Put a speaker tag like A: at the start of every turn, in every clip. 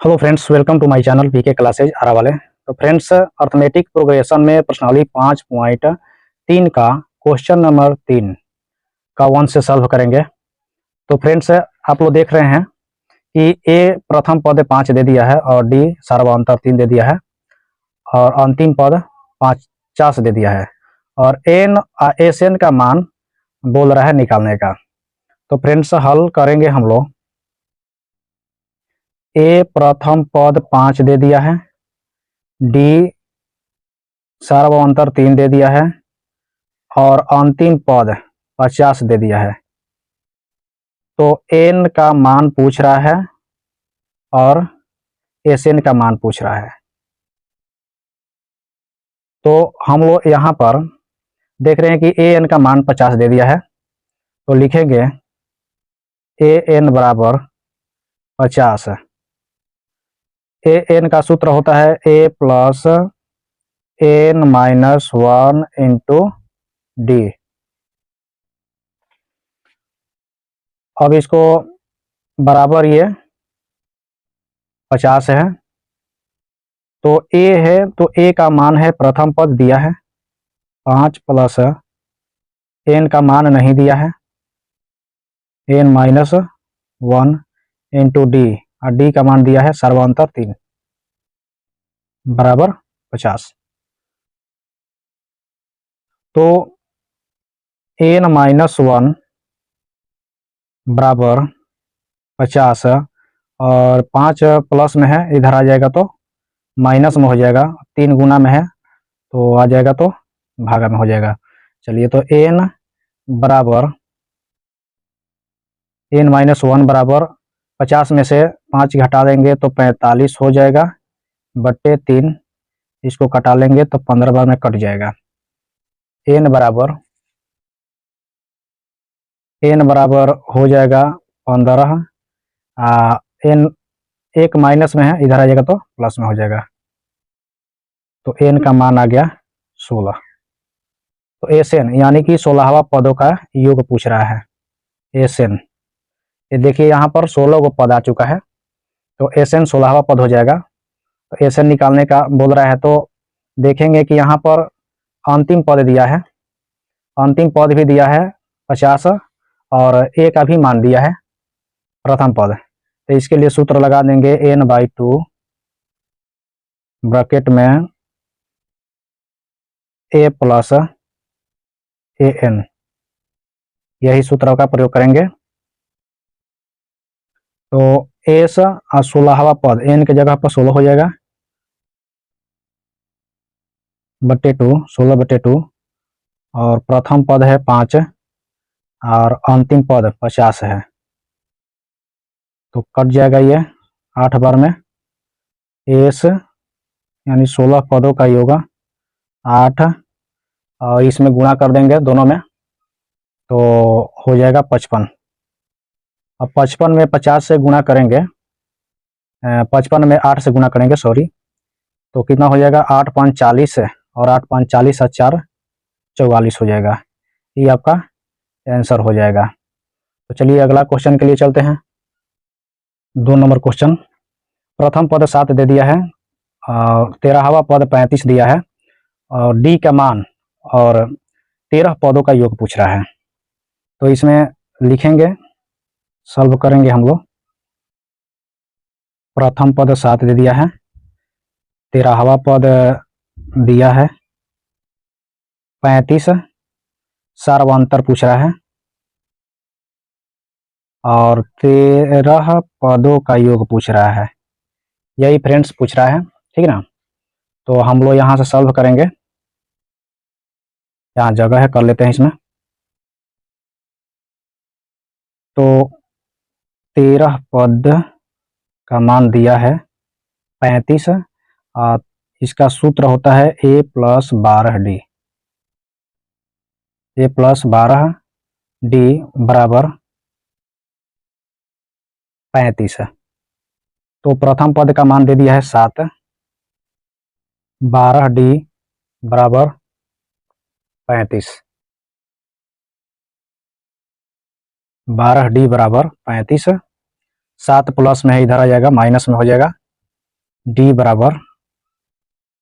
A: Hello friends, welcome to my channel PK classes Arrah वाले। तो friends, arithmetic progression में प्रश्नावली 5.3 का क्वेश्चन नंबर 3 का 1 से सॉल्व करेंगे। तो फ्रेंड्स, आप लोग देख रहे हैं कि ए प्रथम पद 5 दे दिया है और डी सार्वधातुक 3 दे दिया है और अंतिम पद 50 दे दिया है और एस एन का मान बोल रहा है निकालने का। तो फ्रेंड्स, हल करेंगे हम लोग। ए प्रथम पद 5 दे दिया है, डी सार्वधातुक 3 दे दिया है और अंतिम पद 50 दे दिया है। तो एन का मान पूछ रहा है और एस एन का मान पूछ रहा है। तो हम लोग यहाँ पर देख रहे हैं कि ए एन का मान 50 दे दिया है, तो लिखेंगे ए एन बराबर 50। ए एन का सूत्र होता है A plus N minus 1 into D. अब इसको बराबर ये 50 है, तो ए है, तो ए का मान है प्रथम पद दिया है 5 प्लस एन का मान नहीं दिया है एन माइनस 1 इंटू डी और डी का मान दिया है सार्वधातुक 3 बराबर 50। तो एन माइनस 1 बराबर 50 और 5 प्लस में है, इधर आ जाएगा तो माइनस में हो जाएगा, 3 गुना में है तो आ जाएगा तो भागा में हो जाएगा। चलिए, तो एन बराबर एन माइनस 1 बराबर 50 में से 5 घटा देंगे तो 45 हो जाएगा बट्टे 3, इसको कटा लेंगे तो 15 बार में कट जाएगा। एन बराबर हो जाएगा 15। एन एक माइनस में है, इधर आ जाएगा तो प्लस में हो जाएगा, तो एन का मान आ गया 16। तो एस एन यानी कि 16वां पदों का योग पूछ रहा है। एस एन, ये देखिए यहाँ पर 16 को पद आ चुका है, तो एस एन 16वां पद हो जाएगा। तो एस एन निकालने का बोल रहा है, तो देखेंगे कि यहाँ पर अंतिम पद दिया है, अंतिम पद भी दिया है 50 और ए का भी मान दिया है प्रथम पद। तो इसके लिए सूत्र लगा देंगे n/2 ब्रैकेट में ए प्लस ए एन, यही सूत्र का प्रयोग करेंगे। तो एस 16वां पद एन के जगह पर 16 हो जाएगा बट्टे 2, 16/2 और प्रथम पद है 5 और अंतिम पद 50 है, तो कट जाएगा ये 8 बार में। एस यानी 16 पदों का योग 8 और इसमें गुणा कर देंगे दोनों में तो हो जाएगा 55। अब 55 में 50 से गुणा करेंगे, 55 में 8 से गुणा करेंगे सॉरी, तो कितना हो जाएगा 8 5 40 और 8 5 40 और 4 44 हो जाएगा। ये आपका आंसर हो जाएगा। तो चलिए अगला क्वेश्चन के लिए चलते हैं। 2 नंबर क्वेश्चन, प्रथम पद 7 दे दिया है और 13वां पद 35 दिया है और डी का मान और 13 पदों का योग पूछ रहा है। तो इसमें लिखेंगे, सॉल्व करेंगे हम लोग। प्रथम पद 7 दे दिया है, 13वां पद दिया है 35, सार्वधातुक पूछ रहा है और 13 पदों का योग पूछ रहा है, यही फ्रेंड्स पूछ रहा है, ठीक है ना। तो हम लोग यहाँ से सॉल्व करेंगे, यहाँ जगह है, कर लेते हैं इसमें। तो 13 पद का मान दिया है 35 और इसका सूत्र होता है a plus 12d, a plus 12d बराबर 35। तो प्रथम पद का मान दे दिया है 7, 12d बराबर 35, 12d बराबर 35, 7 प्लस में है, इधर आ जाएगा माइनस में हो जाएगा डी बराबर,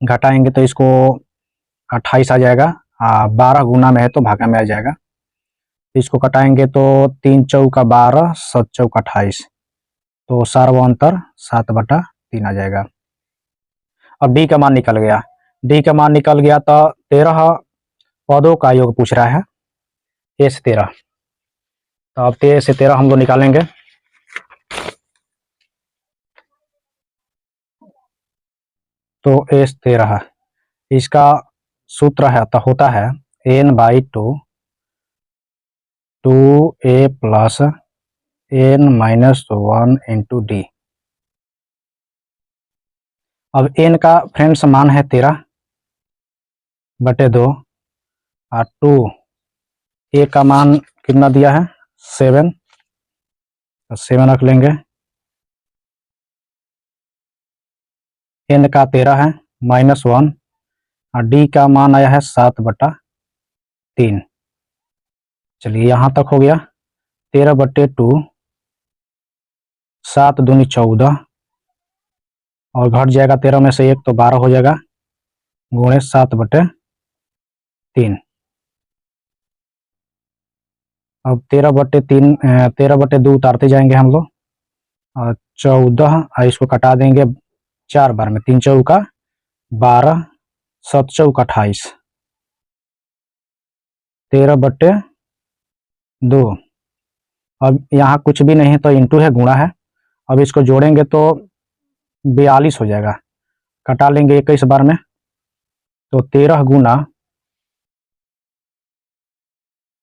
A: घटाएंगे तो इसको 28 आ जाएगा, 12 गुना में है तो भागा में आ जाएगा। इसको कटाएंगे तो 3 चौका 12, 7 चौका 28, तो सार्वंतर 7/3 आ जाएगा। अब डी का मान निकल गया, डी का मान निकल गया तो 13 पदों का योग पूछ रहा है, ए से 13। तो अब 13 से 13 हम लोग निकालेंगे। तो ए से 13 इसका सूत्र है तो होता है n/2 2a plus n-1 into D. अब n का फ्रेंड्स मान है 13/2 और 2 a का मान कितना दिया है 7, तो 7 रख लेंगे। n का 13 है -1 और d का मान आया है 7/3। चलिए यहाँ तक हो गया। 13/2, 7 दूनी 14 और घट जाएगा 13 में से 1 तो 12 हो जाएगा, गुणे 7/3। अब 13/2 उतारते जाएंगे हम लोग, और 14 और इसको कटा देंगे 4 बार में, 3 चौका 12, 7 चौका 28, 13/2। अब यहाँ कुछ भी नहीं है तो इंटू है, गुणा है। अब इसको जोड़ेंगे तो 42 हो जाएगा, कटा लेंगे 21 बार में, तो 13 गुना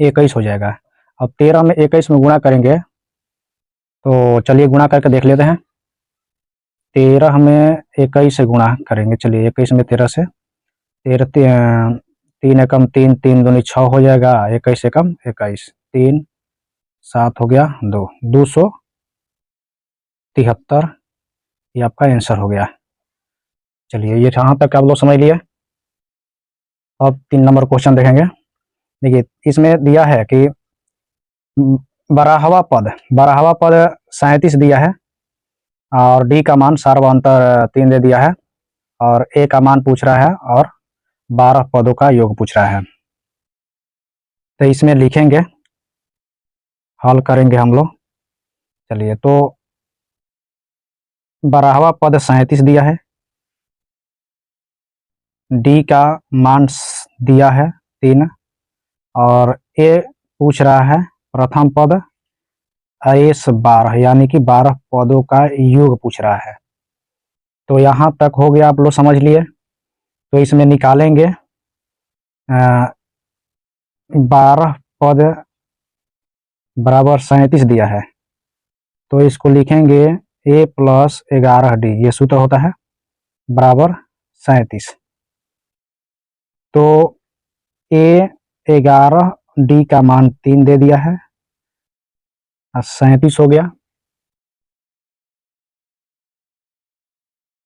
A: 21 हो जाएगा। अब 13 में 21 में गुणा करेंगे तो चलिए गुणा करके देख लेते हैं। 13 में 21 से गुणा करेंगे, चलिए 21 में 13 से, 3 एकम 3, 3 दूनी 6 हो जाएगा, 21 एकम 21, 3 7 हो गया 2, 273 ये आपका आंसर हो गया। चलिए ये यहाँ तक आप लोग समझ लिए। अब 3 नंबर क्वेश्चन देखेंगे। देखिए इसमें दिया है कि बारहवां पद 37 दिया है और डी का मान सार्वंतर 3 दे दिया है और ए का मान पूछ रहा है और 12 पदों का योग पूछ रहा है। तो इसमें लिखेंगे, हल करेंगे हम लोग। चलिए तो 12वां पद 37 दिया है, डी का मान दिया है 3 और ए पूछ रहा है प्रथम पद एस 12 यानी कि 12 पदों का योग पूछ रहा है। तो यहाँ तक हो गया, आप लोग समझ लिए। तो इसमें निकालेंगे 12 पद बराबर 37 दिया है, तो इसको लिखेंगे a प्लस 11d, ये सूत्र होता है, बराबर 37। तो a 11d का मान 3 दे दिया है, 37 हो गया।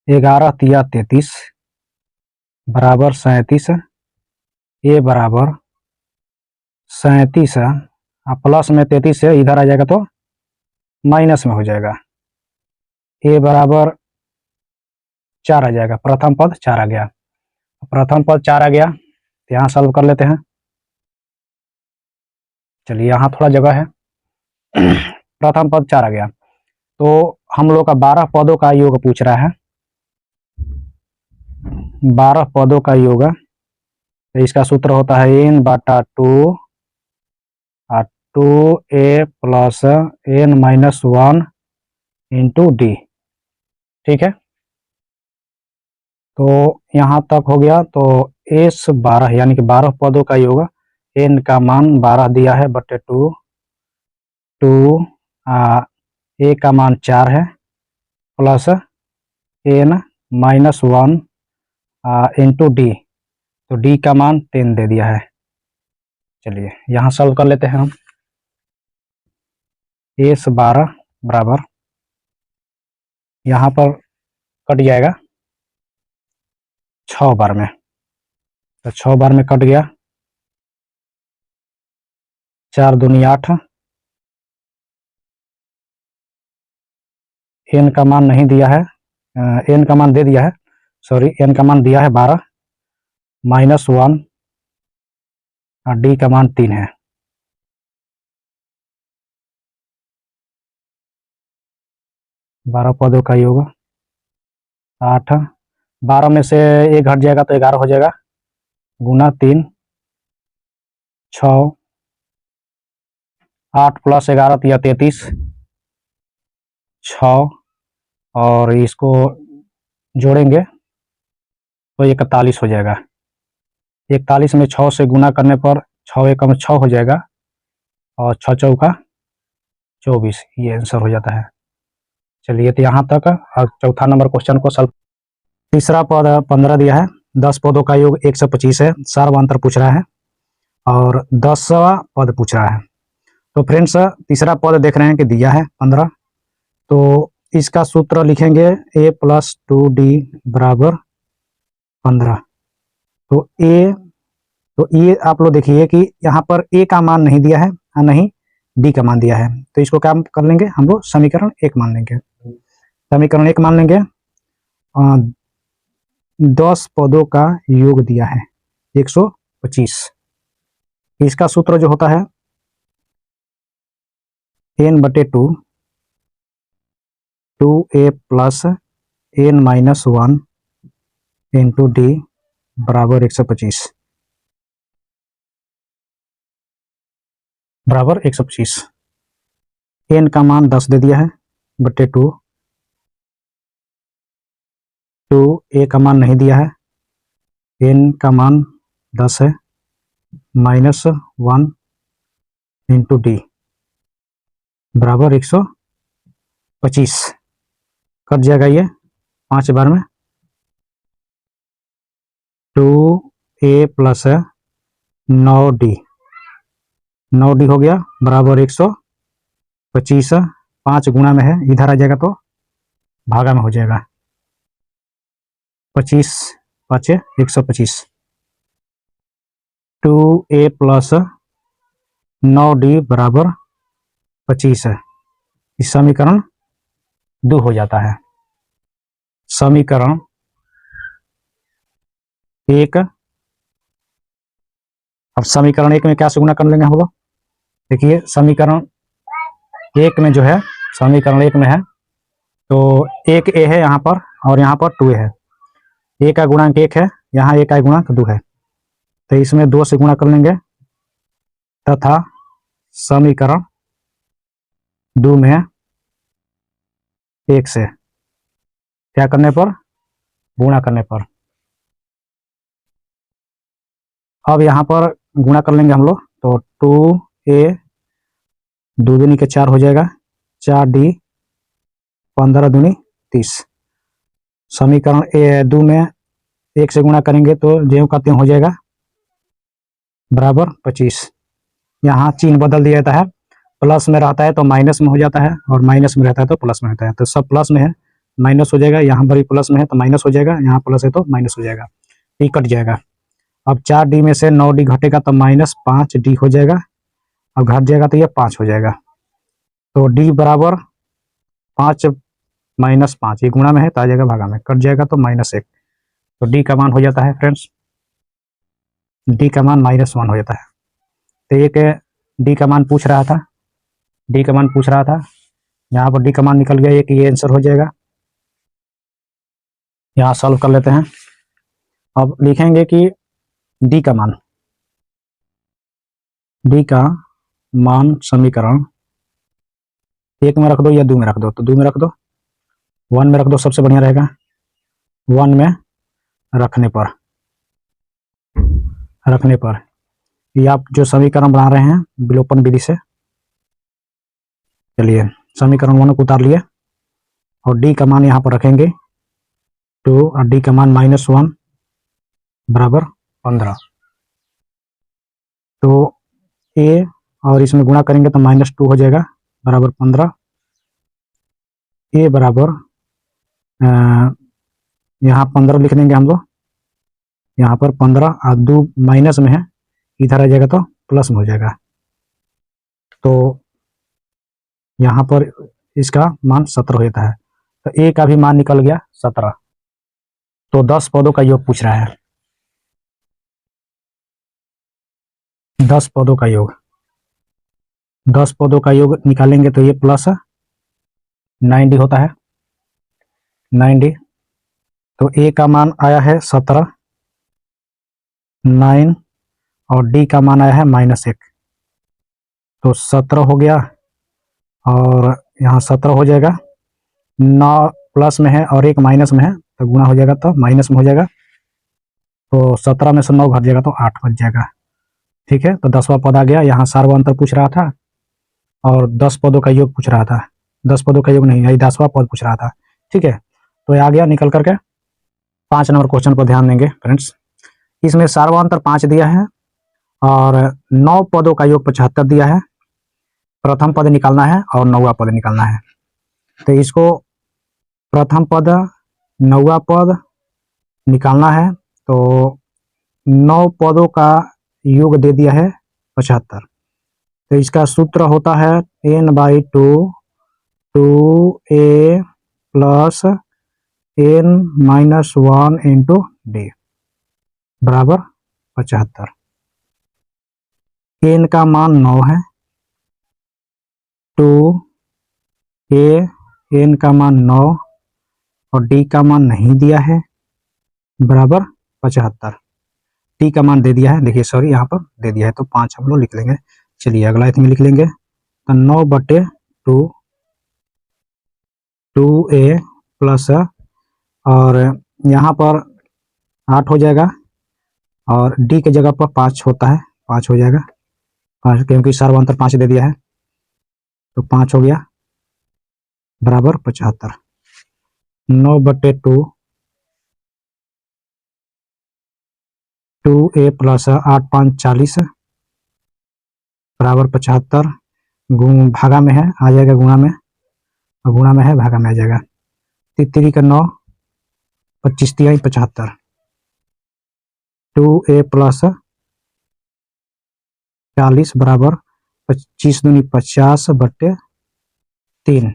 A: 11 तिया 33 बराबर 37, a बराबर 37 प्लस में 33 है, इधर आ जाएगा तो माइनस में हो जाएगा, a बराबर 4 आ जाएगा, प्रथम पद 4 आ गया। प्रथम पद 4 आ गया तो यहाँ सॉल्व कर लेते हैं। चलिए यहाँ थोड़ा जगह है। प्रथम पद 4 आ गया, तो हम लोग का 12 पदों का योग पूछ रहा है, 12 पदों का योग। तो इसका सूत्र होता है n/2 और 2a plus n-1 into D. ठीक है, तो यहाँ तक हो गया। तो एस 12 यानी कि 12 पदों का योग, एन का मान 12 दिया है बटे 2, ए का मान 4 है प्लस n-1 इंटू डी, तो डी का मान 10 दे दिया है। चलिए यहाँ सॉल्व कर लेते हैं हम। एस 12 बराबर, यहाँ पर कट जाएगा 6 बार में, तो 6 बार में कट गया, 4 दूनी 8, एन का मान नहीं दिया है एन का मान दे दिया है, सॉरी एन का मान दिया है 12, -1 और डी का मान 3 है। 12 पदों का योग 8, 12 में से एक घट जाएगा तो 11 हो जाएगा, गुना 3, 6, 8 + 11 तो 33, 6 और इसको जोड़ेंगे तो 41 हो जाएगा। 41 में 6 से गुना करने पर 6 एकम 6 हो जाएगा और 6 चौका 24, ये आंसर हो जाता है। चलिए तो यहाँ तक। और चौथा नंबर क्वेश्चन को सॉल्व। तीसरा पद 15 दिया है, 10 पदों का योग 125 है, सार्वधातुक पूछ रहा है और 10वां पद पूछ रहा है। तो फ्रेंड्स तीसरा पद देख रहे हैं कि दिया है 15, तो इसका सूत्र लिखेंगे a + 2d = 15। तो ये आप लोग देखिए कि यहाँ पर a का मान नहीं दिया है और नहीं d का मान दिया है, तो इसको क्या कर लेंगे हम लोग, समीकरण 1 मान लेंगे। समीकरण 1 मान लेंगे। 10 पदों का योग दिया है 125, इसका सूत्र जो होता है n/2 2a + n - 1 × d = 125 बराबर 125। n का मान 10 दे दिया है बटे 2, a का मान नहीं दिया है, n का मान 10 है, -1 × d बराबर 125। कट जाएगा ये 5 बार में, 2a + 9d 9d हो गया बराबर 125। 5 गुणा में है, इधर आ जाएगा तो भागा में हो जाएगा, 25 × 5 = 125। 2a + 9d बराबर 25 है। इस समीकरण 2 हो जाता है। समीकरण 1, अब समीकरण 1 में क्या से गुणा कर लेंगे हम लोग, देखिए समीकरण 1 में जो है, समीकरण 1 में है तो 1 a है यहाँ पर और यहाँ पर 2a है, a का गुणांक 1 है, यहाँ a का गुणांक 2 है, तो इसमें 2 से गुणा कर लेंगे तथा समीकरण 2 में 1 से क्या करने पर, गुणा करने पर। अब यहाँ पर गुणा कर लेंगे हम लोग तो 2a 2 दूनी के 4 हो जाएगा, 4d 15 दूनी 30। समीकरण 2 में 1 से गुणा करेंगे तो ज्यों का त्यों हो जाएगा बराबर 25। यहाँ चिन्ह बदल दिया जाता है, प्लस में रहता है तो माइनस में हो जाता है और माइनस में रहता है तो प्लस में रहता है, तो सब प्लस में है माइनस हो जाएगा, यहाँ पर भी प्लस में है तो माइनस हो जाएगा, यहाँ प्लस है तो माइनस हो जाएगा, ये कट जाएगा। अब 4d में से 9d घटेगा तो -5d हो जाएगा, अब घट जाएगा तो ये 5 हो जाएगा, तो d बराबर 5 - 5, ये गुणा में है तो आ जाएगा भागा में, कट जाएगा तो -1, तो d का मान हो जाता है फ्रेंड्स, d का मान -1 हो जाता है। तो एक d का मान पूछ रहा था, d का मान पूछ रहा था, यहाँ पर d का मान निकल गया, एक ये आंसर हो जाएगा। यहाँ सॉल्व कर लेते हैं। अब लिखेंगे कि d का मान समीकरण 1 में रख दो या 2 में रख दो, तो 2 में रख दो, 1 में रख दो, सबसे बढ़िया रहेगा। 1 में रखने पर ये आप जो समीकरण बना रहे हैं विलोपन विधि से, चलिए समीकरण 1 को उतार लिए और d का मान यहाँ पर रखेंगे 2 और d का मान -1 बराबर 15, तो a और इसमें गुणा करेंगे तो -2 हो जाएगा बराबर 15। a बराबर यहाँ 15 लिख देंगे हम लोग, यहाँ पर 15 और 2 माइनस में है, इधर आ जाएगा तो प्लस में हो जाएगा, तो यहाँ पर इसका मान 17 हो जाता है। तो ए का भी मान निकल गया 17। तो 10 पदों का योग पूछ रहा है, 10 पदों का योग, 10 पदों का योग निकालेंगे तो ये प्लस 9D होता है, 9D। तो ए का मान आया है 17, 9 और डी का मान आया है -1। तो 17 हो गया और यहाँ 17 हो जाएगा, 9 प्लस में है और 1 माइनस में है तो गुणा हो जाएगा तो माइनस में हो जाएगा। तो 17 में से 9 घट जाएगा तो 8 बच जाएगा। ठीक है, तो 10वां पद आ गया। यहाँ सार्वअंतर पूछ रहा था और 10 पदों का योग पूछ रहा था, 10 पदों का योग नहीं, यही 10वां पद पूछ रहा था। ठीक है, तो ये आ गया निकल करके। 5 नंबर क्वेश्चन पर ध्यान देंगे फ्रेंड्स। इसमें सार्वअंतर 5 दिया है और 9 पदों का योग 75 दिया है। प्रथम पद निकालना है और 9वां पद निकालना है। तो इसको प्रथम पद 9वां पद निकालना है तो 9 पदों का योग दे दिया है 75। तो इसका सूत्र होता है n/2 2a plus n-1 into d बराबर 75। n का मान 9 है, 2a n का मान 9 और d का मान नहीं दिया है बराबर 75। t का मान दे दिया है, देखिए सॉरी यहाँ पर दे दिया है तो 5 हम लोग लिख लेंगे। चलिए अगला इसमें लिख लेंगे तो 9/2 2a प्लस और यहाँ पर 8 हो जाएगा और d के जगह पर 5 होता है, 5 हो जाएगा, 5 क्योंकि सार्वअंतर 5 दे दिया है तो 5 हो गया बराबर 75। 9/2 2a प्लस 8 5 40 बराबर 75। भागा में है आ जाएगा गुणा में, और गुणा में है भागा में आ जाएगा। 3 का 9 25 तिहाई 75। 2a प्लस 40 बराबर 25 दूनी 50/3।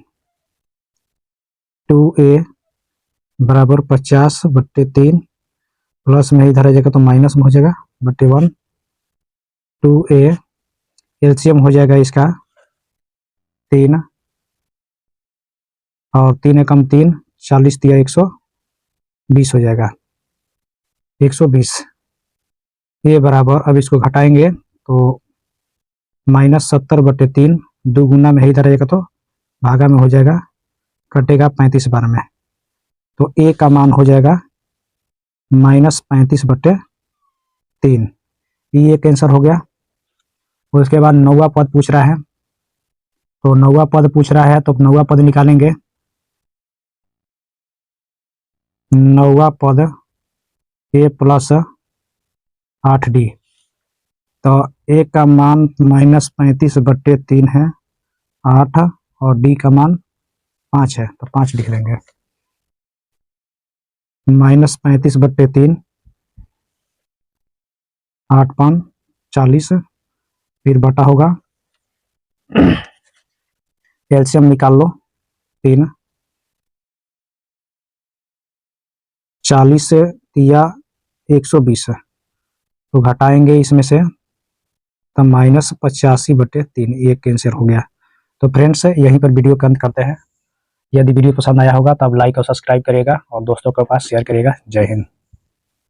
A: 2a बराबर 50/3 प्लस में इधर आ जाएगा तो माइनस में हो जाएगा /1। 2a एलसीएम हो जाएगा इसका 3 और 3 एकम 3 40 तिया 120 हो जाएगा, 120। ये बराबर, अब इसको घटाएंगे तो -70/3 दुगुना में इधर आएगा तो भागा में हो जाएगा, कटेगा 35 बार में तो ए का मान हो जाएगा -35/3। ये एक आंसर हो गया। उसके बाद 9वां पद पूछ रहा है तो 9वां पद पूछ रहा है तो 9वां पद निकालेंगे। 9वां पद a प्लस 8d तो a का मान -35/3 है 8 और d का मान 5 है तो 5 लिख लेंगे। -35/3 8 5 40 फिर बटा होगा, एलसीएम निकाल लो 3 40 से तिया 120 तो घटाएंगे इसमें से तो -85/3 ये कैंसिल हो गया। तो फ्रेंड्स यहीं पर वीडियो का अंत करते हैं। यदि वीडियो पसंद आया होगा तो आप लाइक और सब्सक्राइब करिएगा और दोस्तों के पास शेयर करिएगा। जय हिंद।